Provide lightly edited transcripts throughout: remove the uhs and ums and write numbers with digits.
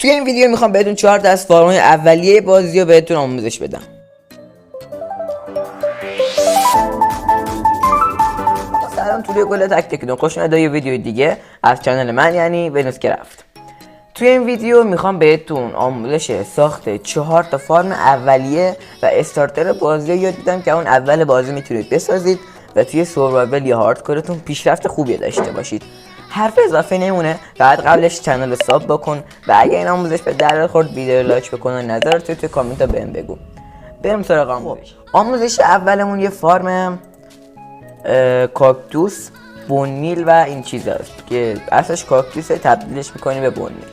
توی این ویدیو میخوام بهتون 4 تا از فرم‌های اولیه بازی رو بهتون آموزش بدم. سلام، توی گل تک تکتون خوش اومدید یه ویدیو دیگه از کانال من، یعنی ونوسکرافت. توی این ویدیو میخوام بهتون آموزش ساخت 4 تا فرم اولیه و استارتر بازی رو یاد بدم که اون اول بازی میتونید بسازید و توی سروایول یا هاردکورتون پیشرفت خوبی داشته باشید. حرف اضافه نمونه، بعد قبلش چنل رو ساب بکن و اگه این آموزش به درد خورد ویدیو لایک بکن و نظرت توی کامنت ها بهم بگو. بریم سراغ آموزش. آموزش اولمون یه فرم کاکتوس، بونمیل و این چیزاست که اصلش کاکتوس، تبدیلش میکنیم به بونمیل.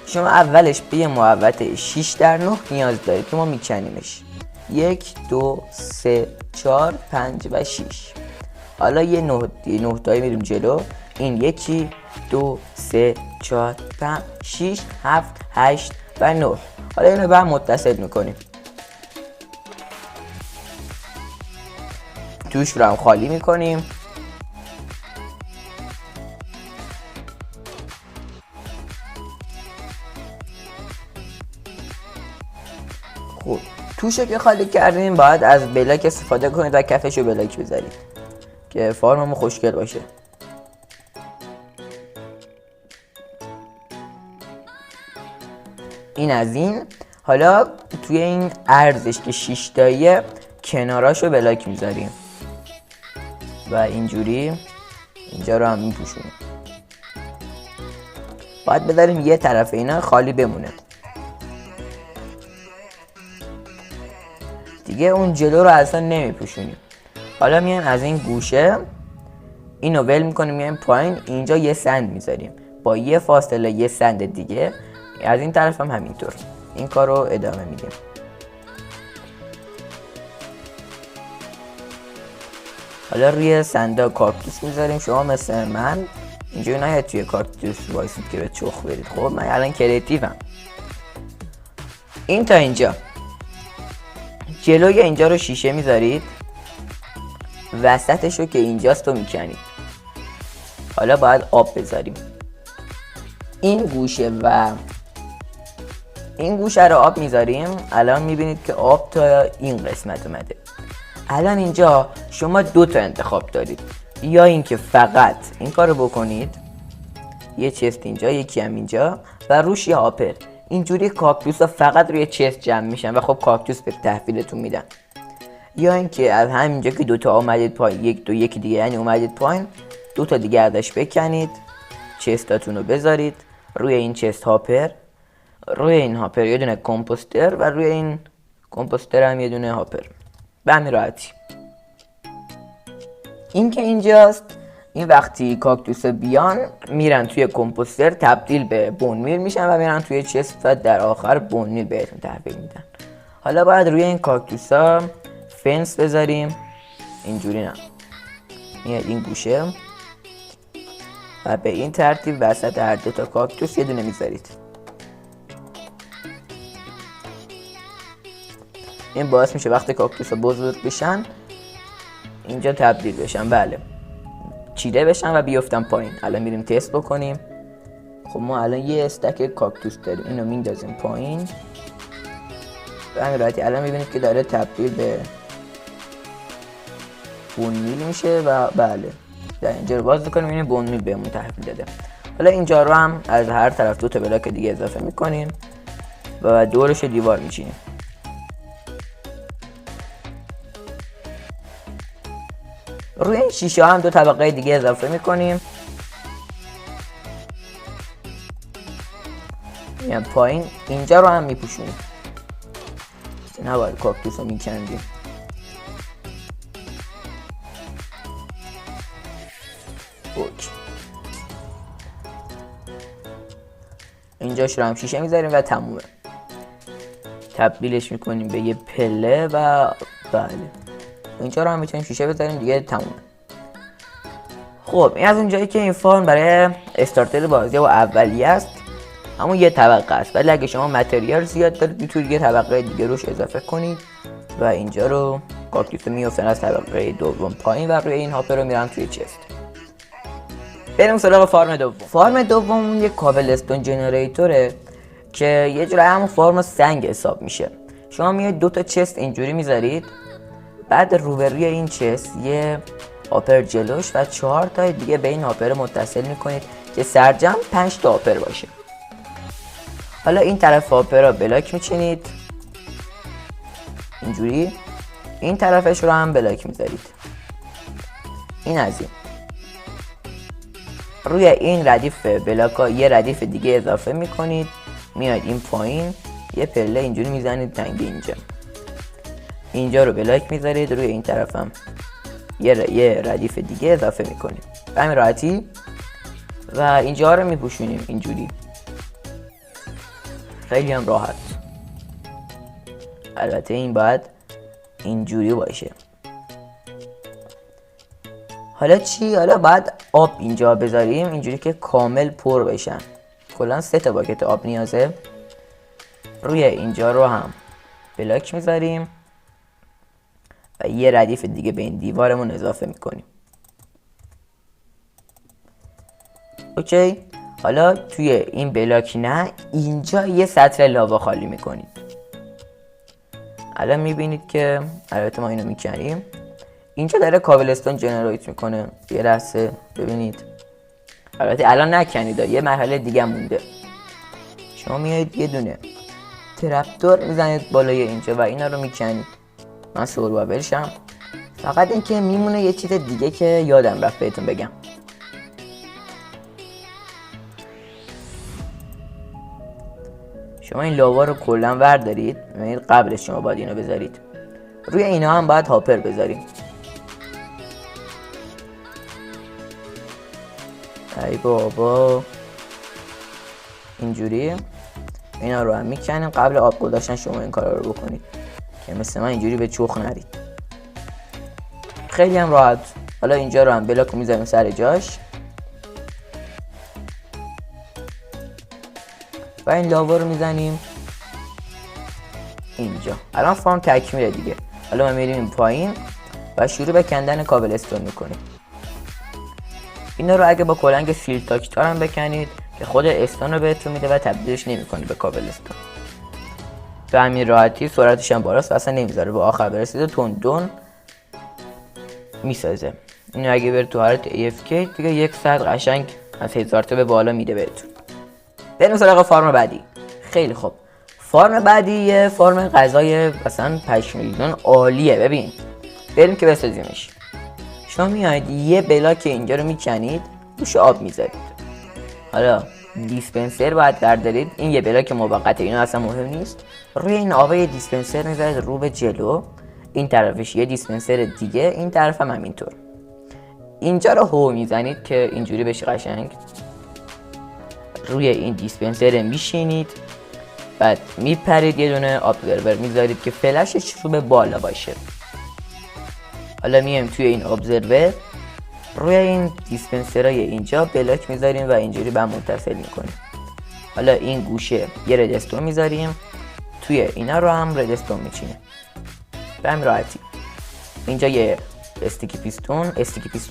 شما اولش به یه محوطه 6 در 9 نیاز دارید که ما میکنیمش 1 2 3 4 5 و 6. حالا یه 9 تایی میریم جلو، این 1 2 3 4 5 6 7 8 و 9. حالا اینو به هم متصل میکنیم، توش رو هم خالی میکنیم. خب توشه که خالی کردیم، باید از بلاک استفاده کنید و کفش رو بلاک بذارید که فرممون خوشگل باشه. این از این. حالا توی این عرضش که 6 تاییه کناراشو بلاک میذاریم و اینجوری اینجا رو هم میپوشونیم. باید بذاریم یه طرف اینا خالی بمونه دیگه، اون جلو رو اصلا نمیپوشونیم. حالا میایم از این گوشه اینو ول میکنیم، میایم پایین، اینجا یه سند میذاریم با یه فاصله یه سند دیگه. از این طرف هم همینطور. این کار رو ادامه میدیم. حالا روی سندا کاکتوس میذاریم. شما مثل من اینجوری نهید توی کاکتوس وایسید که به چخ برید. خب من الان کریتیوم. این تا اینجا. جلوی اینجا رو شیشه میذارید، وسطش رو که اینجاست رو میکنید. حالا باید آب بذاریم. این گوشه و این گوشه رو آب میذاریم. الان میبینید که آب تا این قسمت اومده. الان اینجا شما 2 تا انتخاب دارید، یا اینکه فقط این کارو بکنید، یه چست اینجا یکی هم اینجا و روش یه هاپر. اینجوری کاکتوس ها فقط روی چست جمع میشن و خب کاکتوس به تحویلتون میدن. یا اینکه از همینجا که 2 تا اومدید پایین، یکی دیگه یعنی اومدید پایین، 2 تا دیگه ازش بکنید، چستاتون رو بذارید روی این چست هاپر، روی این هاپر یه دونه کمپوستر و روی این کمپوستر هم یه دونه هاپر. به همین راحتی. این که اینجاست، این وقتی کاکتوس بیان میرن توی کمپوستر تبدیل به بونمیل میشن و میرن توی چست و در آخر بونمیل بهتون تحویل میدن. حالا باید روی این کاکتوس ها فنس بذاریم. اینجوری نه، میاد این گوشه و به این ترتیب وسط هر 2 تا کاکتوس یه دونه میذارید. این باعث میشه وقتی کاکتوس ها بزرگ بشن اینجا تبدیل بشن، بله، چیده بشن و بیفتن پایین. الان میریم تست بکنیم. خب ما الان یه استک کاکتوس داریم، اینو میندازیم پایین به همین راحتی. الان میبینید که داره تبدیل به بونمیل میشه و بله، در اینجا رو باز بکنیم میبینید بونمیل بهمون تحویل داده. حالا اینجا رو هم از هر طرف 2 تا بلاک دیگه اضافه میکنیم و دورش دیوار میچینیم. روی این شیشه هم 2 طبقه دیگه اضافه میکنیم. میام پایین، اینجا رو هم میپوشونیم. نباید کاکتوس رو میکندیم. اوکی. اینجاش رو هم شیشه میذاریم و تمومه. تبدیلش میکنیم به یه پله و بله، اینجا رو هم میتونیم شیشه بذاریم دیگه، تمومه. خب این از اونجایی که این فرم برای استارتر بازی و اولیه است، همون یه طبقه است، ولی اگه شما متریال زیاد دارید میتونید یه طبقه دیگه روش اضافه کنید و اینجا رو کاکتوس میافتن از طبقه دوم پایین و روی این هاپر رو میرن توی چست. بریم سراغ فرم دوم. فرم دوم یه کابل استون جنریتوره که یه جورایی همون فرم سنگ حساب میشه. شما میاد 2 تا چست اینجوری میذارید، بعد روبروی این چست یه آپر جلوش و 4 تا دیگه به این آپر متصل میکنید که سرجم 5 تا آپر باشه. حالا این طرف آپر رو بلاک میچینید اینجوری، این طرفش رو هم بلاک میذارید. این از این. روی این ردیف بلاک ها یه ردیف دیگه اضافه میکنید، میاد این پایین یه پله اینجوری میزنید تنگ اینجا رو بلاک میذارید، روی این طرف هم یه ردیف دیگه اضافه میکنید به همین راحتی و اینجا رو میپوشونیم اینجوری، خیلی هم راحت. البته این باید اینجوری باشه. حالا چی؟ حالا باید آب اینجا بذاریم اینجوری که کامل پر بشن. کلا 3 تا باکت آب نیازه. روی اینجا رو هم بلاک میذاریم و یه ردیف دیگه به این دیوارمون اضافه میکنیم. اوکی. حالا توی این بلاک نه، اینجا یه سطر لاوا خالی میکنید. الان میبینید که البته ما اینو میکنیم، اینجا داره کابلستون جنریت میکنه. یه لحظه ببینید، البته الان نکنید، یه مرحله دیگه مونده. شما میایید یه دونه ترپتور میزنید بالای اینجا و اینا رو میکنید. من سوربابلشم. فقط اینکه میمونه یه چیز دیگه که یادم رفت بهتون بگم. شما این لاوا رو کلا وردارید، ببینید قبلش شما باید اینو بذارید. روی اینا هم باید هاپر بذاریم. ای بابا، اینجوری اینا رو هم میکنیم. قبل آب گذاشتن شما این کارا رو بکنید که مثل من اینجوری به چوخ نرید. خیلی هم راحت. حالا اینجا رو هم بلاک میذاریم سر جاش و این لاوا رو میزنیم اینجا. الان فرم تکمیله دیگه. حالا ما میریم این پایین و شروع به کندن کابل استون میکنیم. اینا رو اگه با کلنگ سیل تاکتار هم بکنید که خود استون رو بهتون میده و تبدیلش نمیکنه به کابل استون. به همین راحتی سرعتش هم بالاست و اصلا نمیذاره به آخر برسیده تون میسازه. اینو اگه بره تو حالت AFK دیگه 1 ساعت قشنگ از 1000 تا به بالا میده بهتون. بریم سراغ فارم بعدی. خیلی خوب. فارم بعدی یه فارم غذای مثلا 5 میلیون عالیه. ببین بریم که بسازیمش. شما میایید یه بلاک اینجا رو میکنید، روش آب میذارید. حالا دیسپنسر باید بردارید. این یه بلاک موقته، اینا اصلا مهم نیست. روی این آب یه دیسپنسر میذارید رو به جلو، این طرفش یه دیسپنسر دیگه، این طرف هم همینطور. اینجا رو هو میزنید که اینجوری بشه قشنگ. روی این دیسپنسر میشینید، بعد میپرید یه دونه ابزرور میذارید که فلشش رو به بالا باشه. حالا میایم توی این ابزرور روی این دیسپنسرای اینجا بلاک میذاریم و اینجوری به هم متصل میکنیم. حالا این گوشه یه ردستون میذاریم، توی اینا رو هم ردستون میچینیم به همین راحتی. اینجا یه استیکی پیستون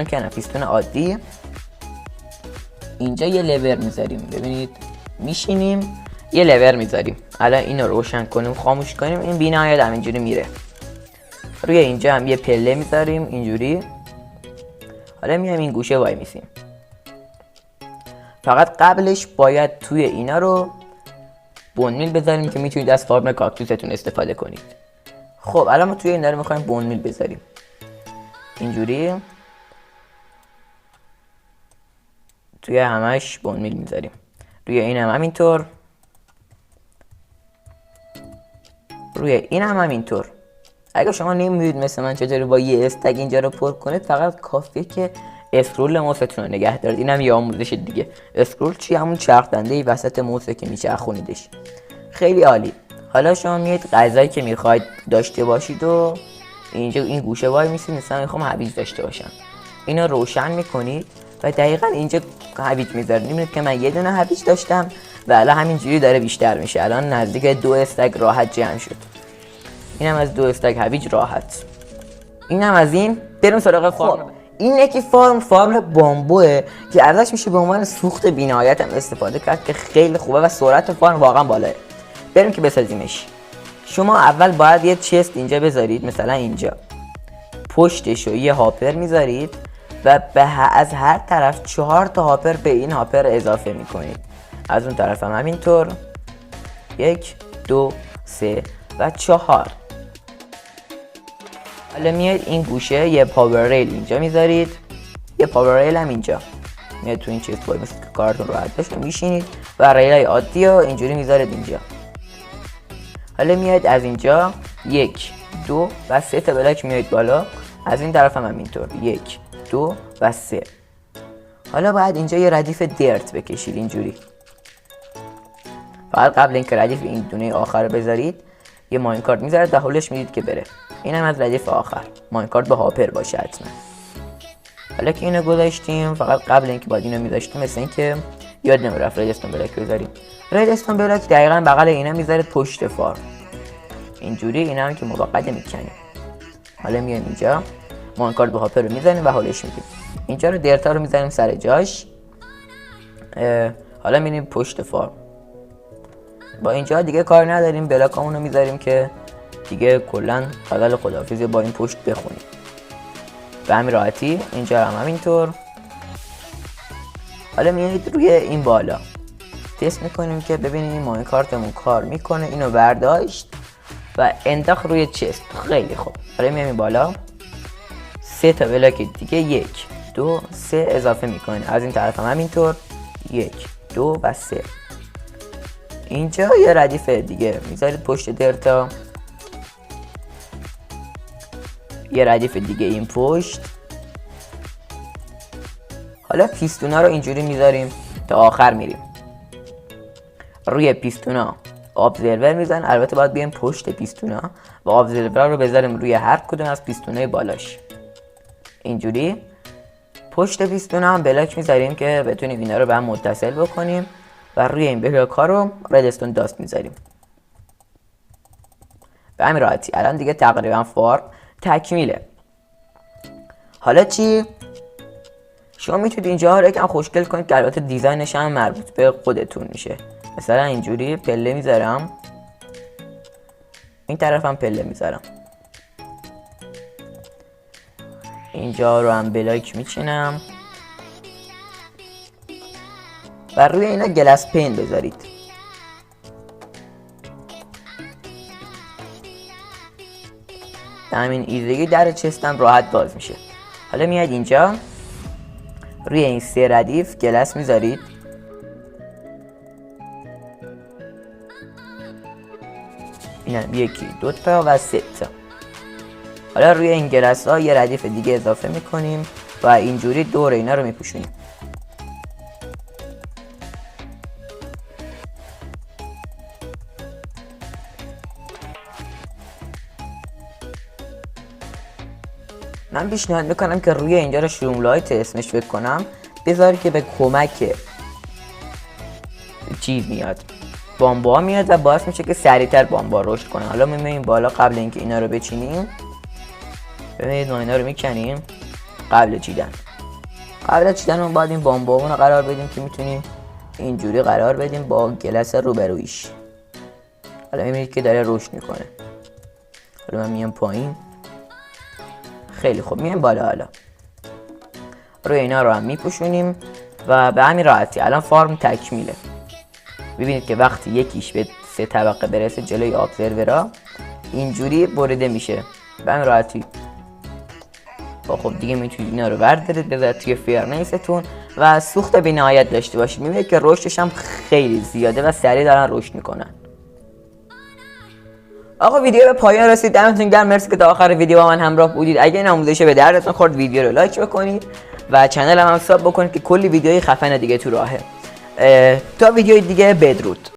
که نه، پیستون عادی. اینجا یه لور میذاریم، ببینید میشینیم یه لور میذاریم. الان اینو روشن کنیم خاموش کنیم، این بی‌نهایت همینجوری میره. روی اینجا هم یه پله میذاریم اینجوری. حالا میایم این گوشه وای میسیم. فقط قبلش باید توی اینا رو بون میل بذاریم که میتونید از فارم کاکتوستون استفاده کنید. خب الان ما توی اینا رو میخوایم بون میل بذاریم اینجوری. توی همش بون میل میذاریم. روی این هم همینطور، روی این هم همینطور. اگه شما نمیدونید مثل من چطوری با یه استک اینجا رو پر کنید، فقط کافیه که اسکرول ماوستون رو نگه دارید. اینم یه آموزش دیگه. اسکرول چی؟ همون چرخ دنده وسط موسه که میچرخونیدش. خیلی عالی. حالا شما میید غذایی که میخواید داشته باشید و اینجا این گوشه وای میسید. مثلا میخوام هویج داشته باشم، اینو روشن میکنید و دقیقاً اینجا هویج میذارید. میبینید که من یه دونه هویج داشتم و الان همینجوری داره بیشتر میشه. الان نزدیک 2 استک راحت جمع شد. اینم از 2 استک هویج راحت. اینم از این. بریم سراغ فارم. این یکی فارم بامبوه که ازش میشه به عنوان سوخت بی‌نهایت هم استفاده کرد که خیلی خوبه و سرعت فارم واقعا بالاه. بریم که بسازیمش. شما اول باید یه چست اینجا بذارید، مثلا اینجا پشتشو یه هاپر میذارید و از هر طرف 4 تا هاپر به این هاپر اضافه میکنید. از اون طرف هم همینطور 1 2 3 و 4. حالا میاد این گوشه یه پاور ریل اینجا میذارید، یه پاور ریل هم اینجا میاد تو این چست بای مثل که کارتون راحت بشه میشینید و ریلای عادی رو اینجوری میذارید اینجا. حالا میاد از اینجا 1 2 و 3 تا بلاک میاد بالا، از این طرف هم همینطور 1 2 و 3. حالا باید اینجا یه ردیف درت بکشید اینجوری. فقط قبل اینکه ردیف این دونه آخر بذارید یه ماینکارت میذارید و هولش میدید که بره. این هم از ردیف آخر، ماینکارت به هاپر باشه حتما. حالا که اینو گذاشتیم فقط قبل اینکه باید اینو میذاشتیم مثل اینکه یاد نمیرفت ردستون بلاک بذاریم. ردستون بلاک دقیقاً بغل اینا میذارید پشت فارم اینجوری، اینا هم که موقت میکنیم. حالا میایم اینجا ماینکارت به هاپر رو میزنیم و هولش میدیم. اینجا رو درتا رو میزنیم سر جاش. حالا میریم پشت فارم. با اینجا دیگه کار نداریم، بلاکامون رو میذاریم که دیگه کلا غزل خداحافظی با این پشت بخونیم. به همین راحتی اینجا هم همینطور. حالا میایید روی این بالا تست میکنیم که ببینیم این ماینکارتمون کار میکنه. اینو برداشت و انداخت روی چست. خیلی خوب. حالا میایم این بالا 3 تا بلاک دیگه 1 2 3 اضافه میکنیم. از این طرف هم همینطور 1 2 و 3. اینجا یه ردیف دیگه میذارید پشت درتا، یه ردیف دیگه این پشت. حالا پیستونا رو اینجوری میذاریم تا آخر میریم. روی پیستونا ابزرور میزنن. البته باید بیایم پشت پیستونا و ابزرور رو بذاریم روی هر کدوم از پیستونای بالاش. اینجوری پشت پیستونا هم بلاک میذاریم که بتونیم اینا رو به هم متصل بکنیم و روی این بلاک ها رو ردستون داست میذاریم. به همین راحتی الان دیگه تقریبا فارم تکمیله. حالا چی؟ شما میتونید اینجا رو یکم خوشگل کنید که البته دیزاینش هم مربوط به خودتون میشه. مثلا اینجوری پله میذارم، این طرف هم پله میذارم، اینجا رو هم بلاک میچینم و روی اینا گلاس پین بذارید. همین ایزگی در چستم راحت باز میشه. حالا میاد اینجا روی این 3 ردیف گلاس میذارید. اینم 1 2 تا و 3 تا. حالا روی این گلاس ها یه ردیف دیگه اضافه میکنیم و اینجوری دور اینا رو میپوشونیم. من پیشنهاد میکنم که روی اینجا رو شروم لایت اسمش فکر کنم بذاری که به کمک چیز میاد، بامبا میاد و باعث میشه که سریعتر بامبا رشد کنه. حالا میایم بالا قبل اینکه اینا رو بچینیم. ببینید ما اینا رو میکنیم قبل چیدن اون باید این بامبامون رو قرار بدیم که میتونیم اینجوری قرار بدیم با گلاس روبرویش. حالا میبینید که داره رشد میکنه. حالا من میام پایین. خیلی خوب میایم بالا. حالا روی اینا رو هم میپوشونیم و به همین راحتی الان فارم تکمیله. ببینید که وقتی یکیش به 3 طبقه برسه جلوی ابزرورا اینجوری بریده میشه. به همین راحتی. خب دیگه میتونید اینا رو بردارید بذارید توی فرنیستون و سوخت بی‌نهایت داشته باشید. میبینید که رشدش هم خیلی زیاده و سریع دارن رشد میکنن. آقا ویدیو به پایان رسید. دمتون گرم. مرسی که تا آخر ویدیو با من همراه بودید. اگه این آموزش به دردتون خورد ویدیو رو لایک بکنید و کانال هم ساب بکنید که کلی ویدیوی خفن دیگه تو راهه. تا ویدیوی دیگه بدرود.